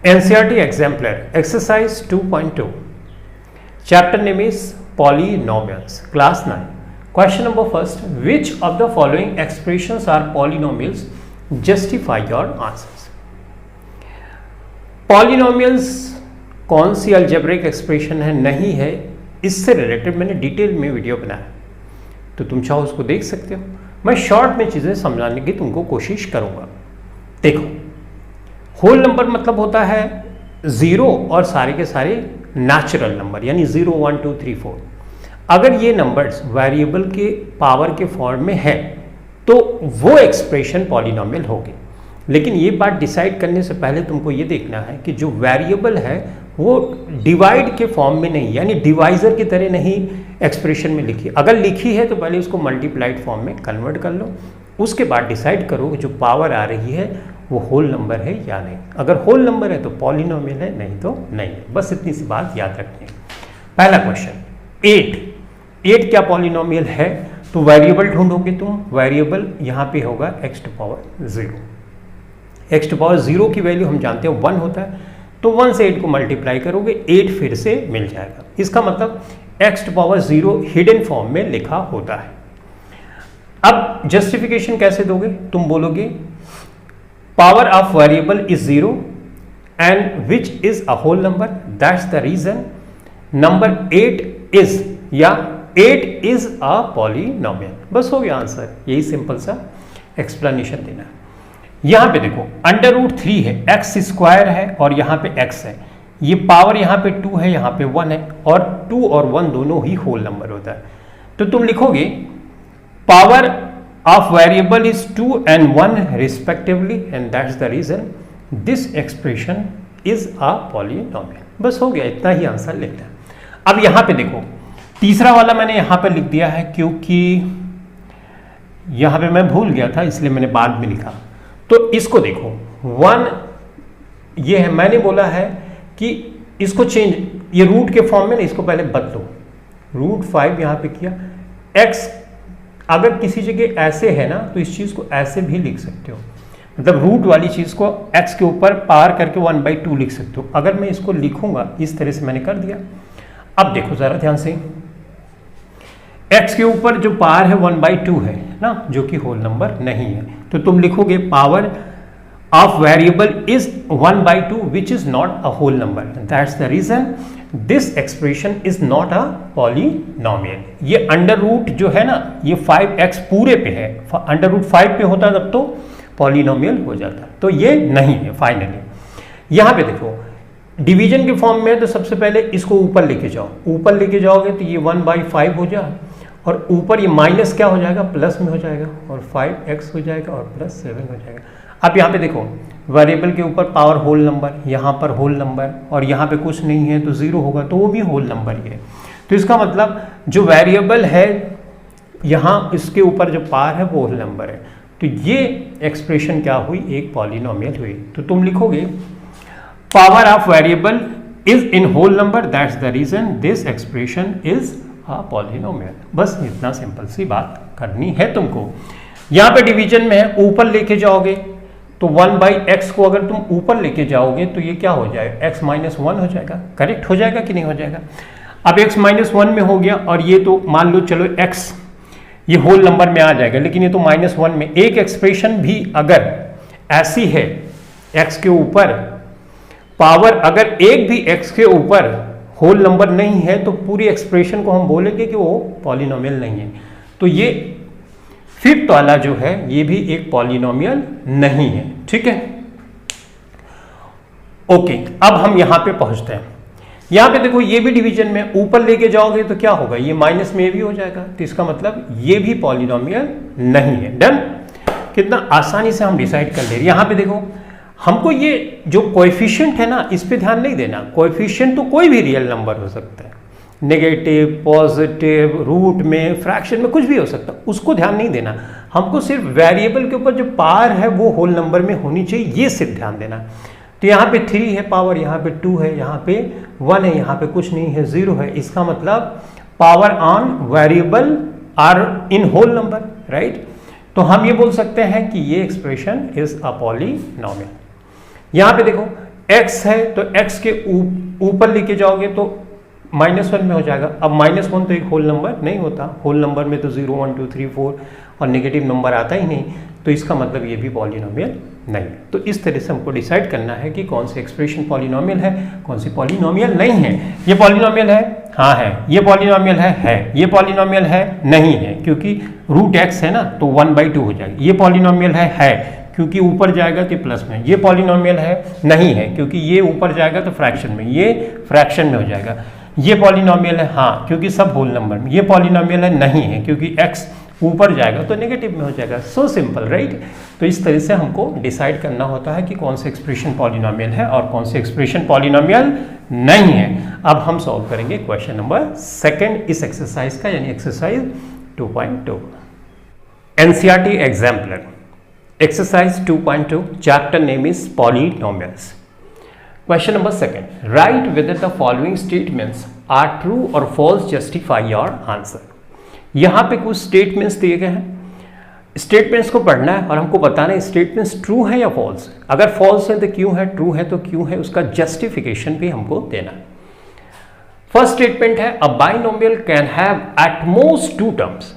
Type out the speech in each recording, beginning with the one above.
NCERT exemplar exercise 2.2 chapter name is polynomials class 9 question number first which of the following expressions are polynomials justify your answers polynomials कौन सी algebraic expression है नहीं है इससे related मैंने detail में video बनाया तो तुम चाहो उसको देख सकते हो मैं शॉर्ट में चीज़ें समझाने की तुमको कोशिश करूंगा। देखो होल नंबर मतलब होता है जीरो और सारे के सारे नेचुरल नंबर यानी 0 1 2 3 4। अगर ये नंबर्स वेरिएबल के पावर के फॉर्म में है तो वो एक्सप्रेशन पॉलिनोमियल होगी। लेकिन ये बात डिसाइड करने से पहले तुमको ये देखना है कि जो वेरिएबल है वो डिवाइड के फॉर्म में नहीं यानी डिवाइजर की तरह नहीं एक्सप्रेशन में लिखी। अगर लिखी है तो पहले उसको मल्टीप्लाइड फॉर्म में कन्वर्ट कर लो, उसके बाद डिसाइड करो कि जो पावर आ रही है वो होल नंबर है या नहीं। अगर होल नंबर है तो पॉलिनोमियल है, नहीं तो नहीं है। बस इतनी सी बात याद रखनी है। पहला क्वेश्चन 8 क्या पॉलिनोमियल है? तो वेरिएबल ढूंढोगे तुम, वेरिएबल यहाँ पे होगा x to power 0। x to power 0 की वैल्यू हम जानते हैं 1 होता है, तो 1 से 8 को मल्टीप्लाई करोगे 8 फिर से मिल जाएगा। इसका मतलब x to power 0 hidden form में लिखा होता है। अब जस्टिफिकेशन कैसे दोगे? तुम बोलोगे power of variable is 0 and which is a whole number, that's the reason number 8 is या 8 इज अ पॉलिनोमियल। बस हो गया आंसर। यही सिंपल सा एक्सप्लेनेशन देना है। यहां पे देखो √3 है, x स्क्वायर है और यहां पे x है, ये पावर यहां पे 2 है, यहां पे 1 है और 2 और 1 दोनों ही होल नंबर होता है। तो तुम लिखोगे power of variable is 2 and 1 respectively and that's the reason this expression is a polynomial। बस हो गया, इतना ही आंसर लिखना है। अब यहां पे देखो तीसरा वाला मैंने यहां पे लिख दिया है क्योंकि यहां पे मैं भूल गया था इसलिए मैंने बाद में लिखा। तो इसको देखो 1 ये है, मैंने बोला है कि इसको चेंज, ये रूट के फॉर्म में ना इसको पहले बदलो। √5 यहां पे किया। x अगर किसी जगह ऐसे है ना तो इस चीज को ऐसे भी लिख सकते हो, मतलब रूट वाली चीज को x के ऊपर पार करके 1/2 लिख सकते हो। अगर मैं इसको लिखूंगा इस तरह से मैंने कर दिया। अब देखो जरा ध्यान से, x के ऊपर जो पार है 1/2 है ना, जो कि होल नंबर नहीं है। तो तुम लिखोगे power of variable is 1/2 which is not a whole number, that's the reason this expression is not a polynomial. ये अंडर रूट जो है ना ये 5x पूरे पे है, √5 पे होता तब तो पॉलिनोमियल हो जाता, तो ये नहीं है। फाइनली यहां पे देखो डिवीजन के फॉर्म में, तो सबसे पहले इसको ऊपर लेके जाओ, ऊपर लेके जाओगे तो ये 1/5 हो जाए और ऊपर ये माइनस क्या हो जाएगा, प्लस में हो जाएगा और 5x हो जाएगा और +7 हो जाएगा। अब यहाँ पे देखो वेरिएबल के ऊपर पावर होल नंबर, यहाँ पर होल नंबर और यहाँ पे कुछ नहीं है तो 0 होगा, तो वो भी होल नंबर ही है। तो इसका मतलब जो वेरिएबल है यहाँ इसके ऊपर जो पावर है वो होल नंबर है। तो ये एक्सप्रेशन क्या हुई, एक पॉलिनोमियल हुई। तो तुम लिखोगे power of variable is in whole number, that's the reason this expression is a polynomial. बस इतना सिंपल सी बात करनी है तुमको। यहाँ पे डिवीजन में है, ऊपर लेके जाओगे तो 1/x को अगर तुम ऊपर लेके जाओगे तो ये क्या हो जाएगा, x - 1 हो जाएगा। करेक्ट हो जाएगा कि नहीं हो जाएगा? अब x - 1 में हो गया और ये तो मान लो चलो x ये होल नंबर में आ जाएगा, लेकिन ये तो -1 में। एक एक्सप्रेशन भी अगर ऐसी है x के ऊपर पावर, अगर एक भी x के ऊपर होल नंबर नहीं है तो पूरी एक्सप्रेशन को हम बोलेंगे कि वो पॉलिनोमियल नहीं है। तो ये फिफ्थ वाला जो है ये भी एक पॉलिनोमियल नहीं है। ठीक है, ओके। अब हम यहां पे पहुंचते हैं। यहां पे देखो ये भी डिवीजन में, ऊपर लेके जाओगे तो क्या होगा, ये माइनस में भी हो जाएगा, तो इसका मतलब ये भी पॉलिनोमियल नहीं है। डन, कितना आसानी से हम डिसाइड कर ले रहे हैं। यहां पे देखो हमको ये जो कोएफिशिएंट है ना इस पे ध्यान नहीं देना। कोएफिशिएंट तो कोई भी रियल नंबर हो सकता है, नेगेटिव, पॉजिटिव, रूट में, फ्रैक्शन में, कुछ भी हो सकता है, उसको ध्यान नहीं देना। हमको सिर्फ वेरिएबल के ऊपर जो पावर है वो होल नंबर में होनी चाहिए, ये सिर्फ ध्यान देना। तो यहाँ पे 3 है पावर, यहाँ पे 2 है, यहाँ पे 1 है, यहाँ पे कुछ नहीं है, 0 है। इसका मतलब power on variable are in whole number, right. तो हम ये बोल सकते हैं कि ये एक्सप्रेशन इज अ पॉलिनोमियल। यहाँ पे देखो x है तो x के ऊपर लेके जाओगे तो -1 में हो जाएगा। अब -1 तो एक होल नंबर नहीं होता, होल नंबर में तो 0 1 2 3 4 और नेगेटिव नंबर आता ही नहीं, तो इसका मतलब ये भी पॉलिनोमियल नहीं। तो इस तरह से हमको डिसाइड करना है कि कौन सी एक्सप्रेशन पॉलिनोमियल है, कौन सी पॉलिनोमियल नहीं है। ये पॉलिनोमियल है, हाँ है, ये पॉलिनोमियल है, ये पॉलिनोमियल है, नहीं है, क्योंकि √x है ना तो 1/2 हो जाएगा। ये पॉलिनोमियल है, क्योंकि ऊपर जाएगा तो प्लस में। ये पॉलिनोमियल है, नहीं है, क्योंकि ये ऊपर जाएगा तो फ्रैक्शन में, ये फ्रैक्शन में हो जाएगा। ये पॉलिनोमियल है, हाँ, क्योंकि सब होल नंबर में। ये पॉलिनोमियल है, नहीं है, क्योंकि x ऊपर जाएगा तो नेगेटिव में हो जाएगा। So simple, right. तो इस तरह से हमको डिसाइड करना होता है कि कौन से एक्सप्रेशन पॉलिनोमियल है और कौन से एक्सप्रेशन पॉलिनोमियल नहीं है। अब हम सॉल्व करेंगे क्वेश्चन नंबर 2 इस एक्सरसाइज का, यानी exercise 2.2 NCERT exemplar exercise 2.2 chapter name is polynomials. Question number 2 right whether the following statements are true or false justify your answer. यहां पे कुछ स्टेटमेंट्स दिए गए हैं, स्टेटमेंट्स को पढ़ना है और हमको बताना है स्टेटमेंट्स ट्रू है या फॉल्स। अगर फॉल्स है तो क्यों है, ट्रू है तो क्यों है, उसका जस्टिफिकेशन भी हमको देना है। फर्स्ट स्टेटमेंट है a binomial can have at most 2 terms,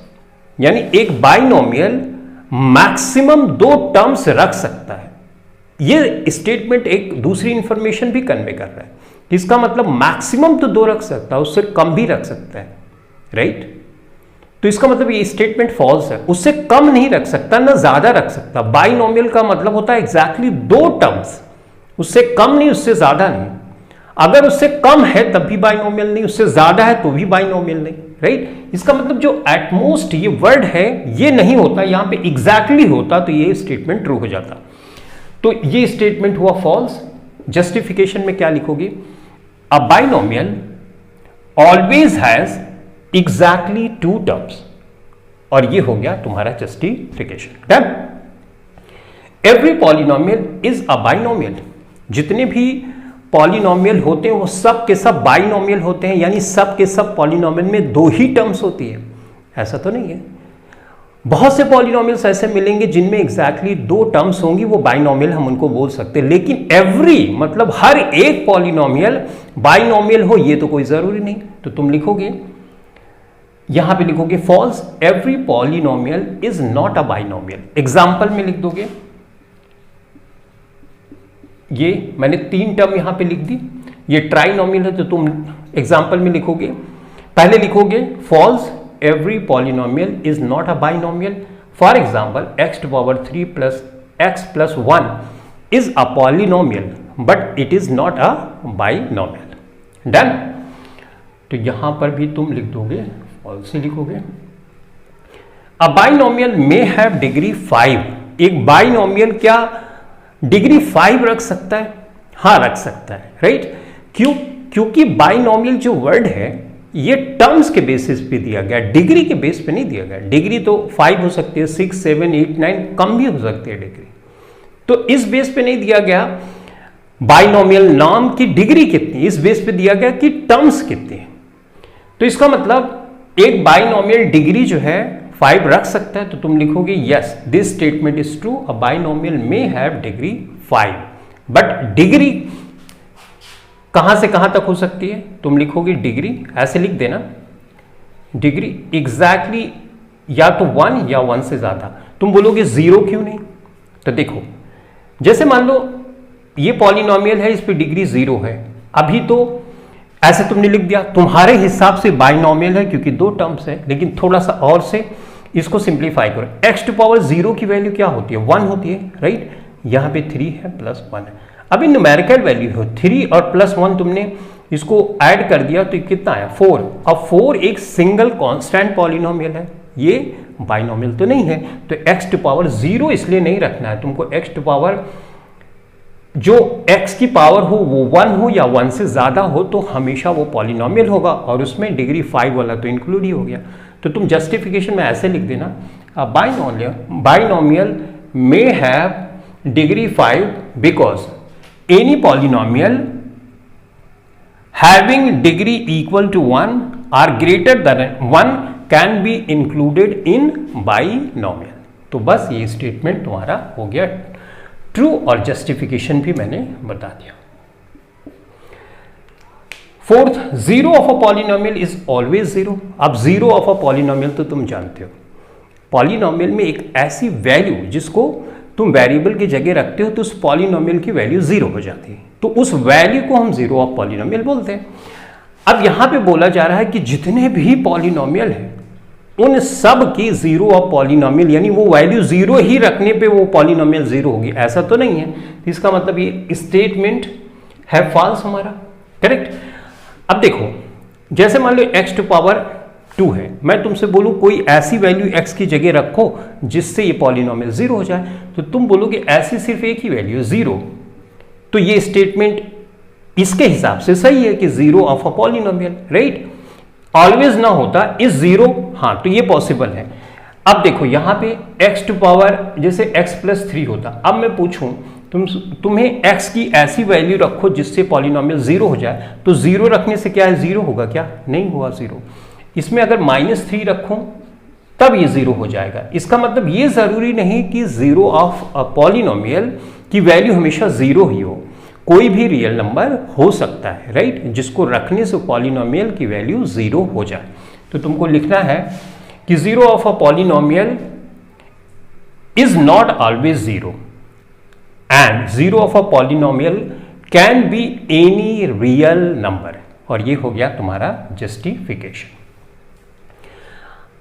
यानी एक बाइनोमियल मैक्सिमम 2 टर्म्स रख सकता है। ये स्टेटमेंट एक दूसरी इंफॉर्मेशन भी कन्वे कर रहा है, इसका मतलब मैक्सिमम तो 2 रख सकता है, उससे कम भी रख सकता है, राइट। तो इसका मतलब ये स्टेटमेंट फॉल्स है, उससे कम नहीं रख सकता ना ज्यादा रख सकता। बाइनोमियल का मतलब होता है एग्जैक्टली 2 टर्म्स, उससे कम नहीं, उससे ज्यादा नहीं। अगर उससे कम है तब भी बाइनोमियल नहीं, उससे ज्यादा है तो भी बाइनोमियल नहीं, राइट। इसका मतलब जो एटमोस्ट ये वर्ड है ये नहीं होता, यहां पे एग्जैक्टली होता तो ये स्टेटमेंट ट्रू हो जाता। तो ये स्टेटमेंट हुआ फॉल्स। जस्टिफिकेशन में क्या लिखोगे, a binomial always has exactly 2 terms, और ये हो गया तुम्हारा justification. Done. Every polynomial is a binomial, जितने भी पॉलिनोमियल होते हैं वो सब के सब बाइनोमियल होते हैं, यानी सब के सब पॉलिनोमियल में 2 ही टर्म्स होती है, ऐसा तो नहीं है। बहुत से पॉलिनोमियल्स ऐसे मिलेंगे जिनमें एग्जैक्टली 2 टर्म्स होंगी, वो बाइनोमियल हम उनको बोल सकते हैं। लेकिन एवरी मतलब हर एक पॉलिनोमियल बाइनोमियल हो ये तो कोई जरूरी नहीं। तो तुम लिखोगे, यहां पे लिखोगे false, every polynomial is not a binomial. Example में लिख दोगे, ये मैंने 3 टर्म यहां पे लिख दी, ये ट्राइनोमियल है, तो तुम एग्जाम्पल में लिखोगे, पहले लिखोगे false every polynomial is not a binomial. For example x³ plus x plus 1 is a polynomial but it is not a binomial. Done. तो यहां पर भी तुम लिख दोगे फॉल्स ही लिखोगे। A binomial may have degree 5, एक बाइनोमियल क्या डिग्री 5 रख सकता है? हाँ रख सकता है, राइट। क्यों? क्योंकि बाइनोमियल जो वर्ड है ये टर्म्स के बेसिस पे दिया गया, डिग्री के बेस पे नहीं दिया गया। डिग्री तो 5 हो सकती है, 6 7 8 9 कम भी हो सकती है डिग्री, तो इस बेस पे नहीं दिया गया बाइनोमियल नाम की डिग्री कितनी, इस बेस पे दिया गया कि टर्म्स कितने हैं। तो इसका मतलब एक बाइनोमियल डिग्री जो है 5 रख सकता है, तो तुम लिखोगे yes this statement is true, a binomial may have degree 5। But degree कहां से कहां तक हो सकती है? तुम लिखोगे डिग्री, ऐसे लिख देना, डिग्री एग्जैक्टली या तो 1 या 1 से ज्यादा। तुम बोलोगे 0 क्यों नहीं? तो देखो, जैसे मान लो ये पॉलिनोमियल है, इस पे डिग्री 0 है, अभी तो ऐसे तुमने लिख दिया, तुम्हारे हिसाब से बाइनोमियल है क्योंकि 2 टर्म्स है, लेकिन थोड़ा सा और से इसको सिंप्लीफाई करो। x⁻0 की वैल्यू क्या होती है? 1 होती है, राइट। यहां पे 3 है प्लस 1 है। अभी न्यूमेरिकल वैल्यू हो 3 और प्लस 1, तुमने इसको ऐड कर दिया तो कितना आया? 4। अब 4 एक सिंगल कांस्टेंट पॉलिनोमियल है, ये बाइनोमियल तो नहीं है, तो x⁻0 इसलिए नहीं रखना है तुमको। जो x की पावर हो वो 1 हो या 1 से ज्यादा हो तो हमेशा वो पॉलिनोमियल होगा, और उसमें डिग्री 5 वाला तो इंक्लूड ही हो गया। तो तुम जस्टिफिकेशन में ऐसे लिख देना, binomial may have degree 5 because any polynomial having degree equal to 1 or greater than 1 can be included in binomial। तो बस ये स्टेटमेंट तुम्हारा हो गया ट्रू, और जस्टिफिकेशन भी मैंने बता दिया। Fourth, zero of a polynomial is always zero. अब जीरो ऑफ अ पॉलिनोमियल तो तुम जानते हो, पॉलिनोमियल में एक ऐसी वैल्यू जिसको तुम वेरिएबल की जगह रखते हो तो उस पॉलिनोमियल की वैल्यू जीरो हो जाती है, तो उस वैल्यू को हम जीरो ऑफ पॉलिनोमियल बोलते हैं। अब यहां पे बोला जा रहा है कि जितने भी पॉलिनोमियल है उन सब की जीरो ऑफ पॉलिनोमियल, यानी वो वैल्यू जीरो ही रखने पे वो पॉलिनोमियल जीरो होगी, ऐसा तो नहीं है। इसका मतलब ये स्टेटमेंट है फॉल्स हमारा, करेक्ट। अब देखो, जैसे मान लो x टू पावर 2 है, मैं तुमसे बोलूं कोई ऐसी वैल्यू x की जगह रखो जिससे ये पॉलिनोमियल जीरो हो जाए, तो तुम बोलोगे ऐसी सिर्फ एक ही वैल्यू जीरो, तो ये स्टेटमेंट इसके हिसाब से सही है कि zero of a polynomial, right. Always ना होता इज जीरो, हाँ तो ये पॉसिबल है। अब देखो यहां पे x टू पावर जैसे x प्लस 3 होता, अब मैं पूछूं तुम्हें x की ऐसी वैल्यू रखो जिससे पॉलिनोमियल जीरो हो जाए, तो जीरो रखने से क्या है, जीरो होगा क्या, नहीं हुआ जीरो। इसमें अगर -3 रखूं तब ये जीरो हो जाएगा। इसका मतलब ये जरूरी नहीं कि जीरो ऑफ अ पॉलिनोमियल की वैल्यू हमेशा जीरो ही हो, कोई भी रियल नंबर हो सकता है, राइट, जिसको रखने से पॉलिनोमियल की वैल्यू जीरो हो जाए। तो तुमको लिखना है कि zero of a polynomial is not always zero and zero of a polynomial can be any real number, और ये हो गया तुम्हारा जस्टिफिकेशन।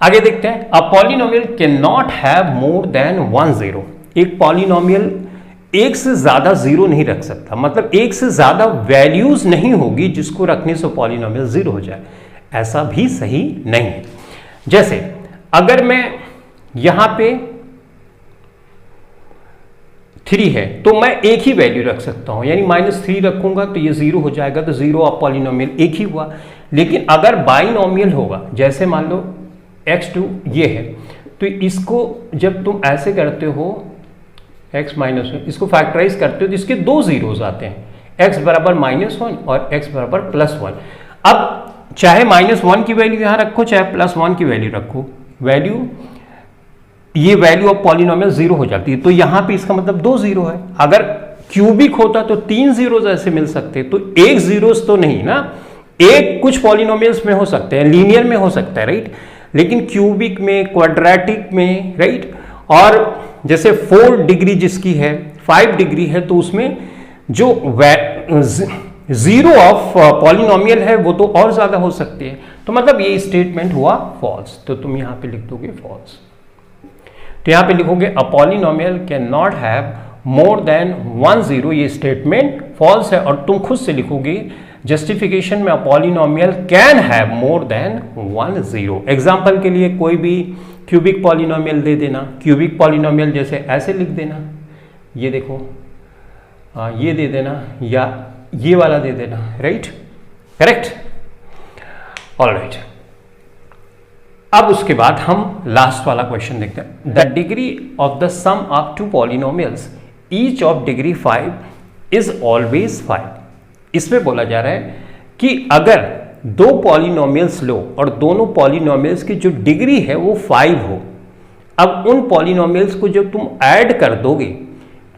आगे देखते हैं, a polynomial can not have more than 1 zero. एक पॉलिनोमियल एक से ज्यादा जीरो नहीं रख सकता, मतलब एक से ज्यादा वैल्यूज नहीं होगी जिसको रखने से पॉलिनोमियल जीरो हो जाए, ऐसा भी सही नहीं है। जैसे अगर मैं यहां पे 3 है तो मैं एक ही वैल्यू रख सकता हूं, यानी -3 रखूंगा तो ये जीरो हो जाएगा, तो जीरो ऑफ पॉलिनोमियल एक ही हुआ। लेकिन अगर बाइनोमियल होगा, जैसे मान लो x2 ये है, तो इसको जब तुम ऐसे करते हो x माइनस 1, इसको फैक्टराइज करते हो तो इसके 2 जीरोज आते हैं, x बराबर -1 और x बराबर +1। अब चाहे -1 की वैल्यू यहां रखो चाहे +1 की वैल्यू रखो, वैल्यू ये वैल्यू ऑफ पॉलिनोमियल जीरो हो जाती है, तो यहां पे इसका मतलब 2 जीरो है। अगर क्यूबिक होता तो 3 जीरोज ऐसे मिल सकते, तो एक जीरोज तो नहीं ना, एक कुछ पॉलिनोमियल्स में हो सकते हैं, लीनियर में हो सकता है, राइट, लेकिन क्यूबिक में, क्वाड्रेटिक में, राइट, और जैसे 4 डिग्री जिसकी है, 5 डिग्री है, तो उसमें जो जीरो ऑफ पॉलिनोमियल है वो तो और ज्यादा हो सकती है, तो मतलब ये स्टेटमेंट हुआ फॉल्स, तो तुम यहां पे लिख दोगे फॉल्स। तो यहां पे लिखोगे a polynomial can not have more than 1 zero, ये स्टेटमेंट फॉल्स है, और तुम खुद से लिखोगे जस्टिफिकेशन में a polynomial can have more than 1 zero. Example के लिए कोई भी क्यूबिक पॉलिनोमियल दे देना, क्यूबिक पॉलिनोमियल जैसे ऐसे लिख देना, ये देखो ये दे देना या ये वाला दे देना, राइट, करेक्ट, ऑलराइट। अब उसके बाद हम लास्ट वाला क्वेश्चन देखते हैं, the degree of the sum of 2 polynomials each of degree 5 is always 5। इसमें बोला जा रहा है कि अगर 2 पॉलिनोमियल्स लो और दोनों पॉलिनोमियल्स की जो डिग्री है वो 5 हो, अब उन पॉलिनोमियल्स को जब तुम ऐड कर दोगे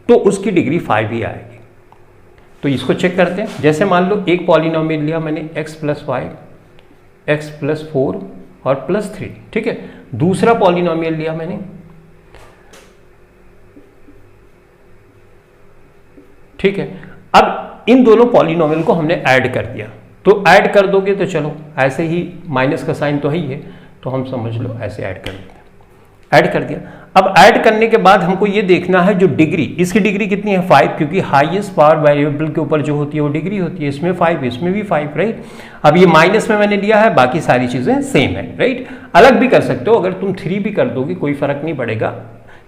तो उसकी डिग्री 5 ही आएगी। तो इसको चेक करते हैं, जैसे मान लो एक पॉलिनोमियल लिया मैंने x + 5, x + 4 और +3, ठीक है। दूसरा पॉलिनोमियल लिया मैंने, ठीक है। अब इन दोनों पॉलिनोमियल को हमने ऐड कर दिया, तो ऐड कर दोगे तो चलो ऐसे ही माइनस का साइन तो है ही है, तो हम समझ लो ऐसे ऐड कर देते हैं, ऐड कर दिया। अब ऐड करने के बाद हमको ये देखना है जो डिग्री, इसकी डिग्री कितनी है 5, क्योंकि हाईएस्ट पावर वेरिएबल के ऊपर जो होती है वो डिग्री होती है, इसमें 5 इसमें भी 5, राइट। अब ये माइनस में मैंने लिया है, बाकी सारी चीजें सेम है, राइट। अलग भी कर सकते हो, अगर तुम 3 भी कर दोगे कोई फर्क नहीं पड़ेगा,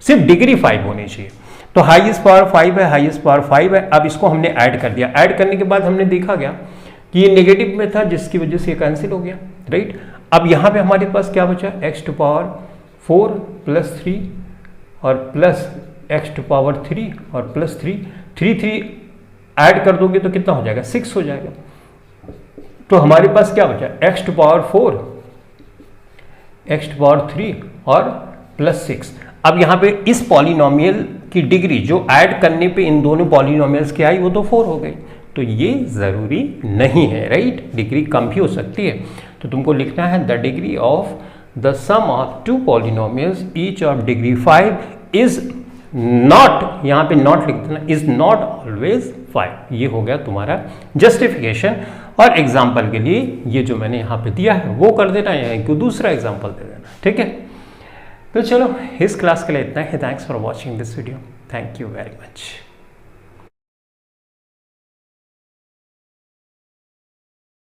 सिर्फ डिग्री 5 होनी चाहिए। तो हाईएस्ट पावर 5 है, हाईएस्ट पावर 5 है। अब इसको हमने ऐड कर दिया, ऐड करने के बाद हमने देखा गया कि ये नेगेटिव में था जिसकी वजह से ये कैंसिल हो गया, राइट। अब यहाँ पे हमारे पास क्या बचा, x⁴ + 3 और प्लस x⁴ और +3, 3 ऐड कर दोगे तो कितना हो जाएगा, 6 हो जाएगा। तो हमारे पास क्या बचा, x⁴, x⁴ और +6। अब यहाँ पे इस पॉलिनोमियल की डिग्री जो ऐड करने पे इन दोनों पॉलिनोमियल्स की आई वो तो 4 हो गई, तो ये ज़रूरी नहीं है, राइट। डिग्री कम भी हो सकती है। तो तुमको लिखना है the degree of the sum of two polynomials each of degree 5 is not, यहाँ पे नॉट लिख देना, इज नॉट ऑलवेज 5। ये हो गया तुम्हारा जस्टिफिकेशन। और एग्जाम्पल के लिए ये जो मैंने यहाँ पे दिया है वो कर देना, या इनको दूसरा एग्जाम्पल दे देना, ठीक है। तो चलो इस क्लास के लिए इतना ही। Thanks for watching this video. Thank you very much.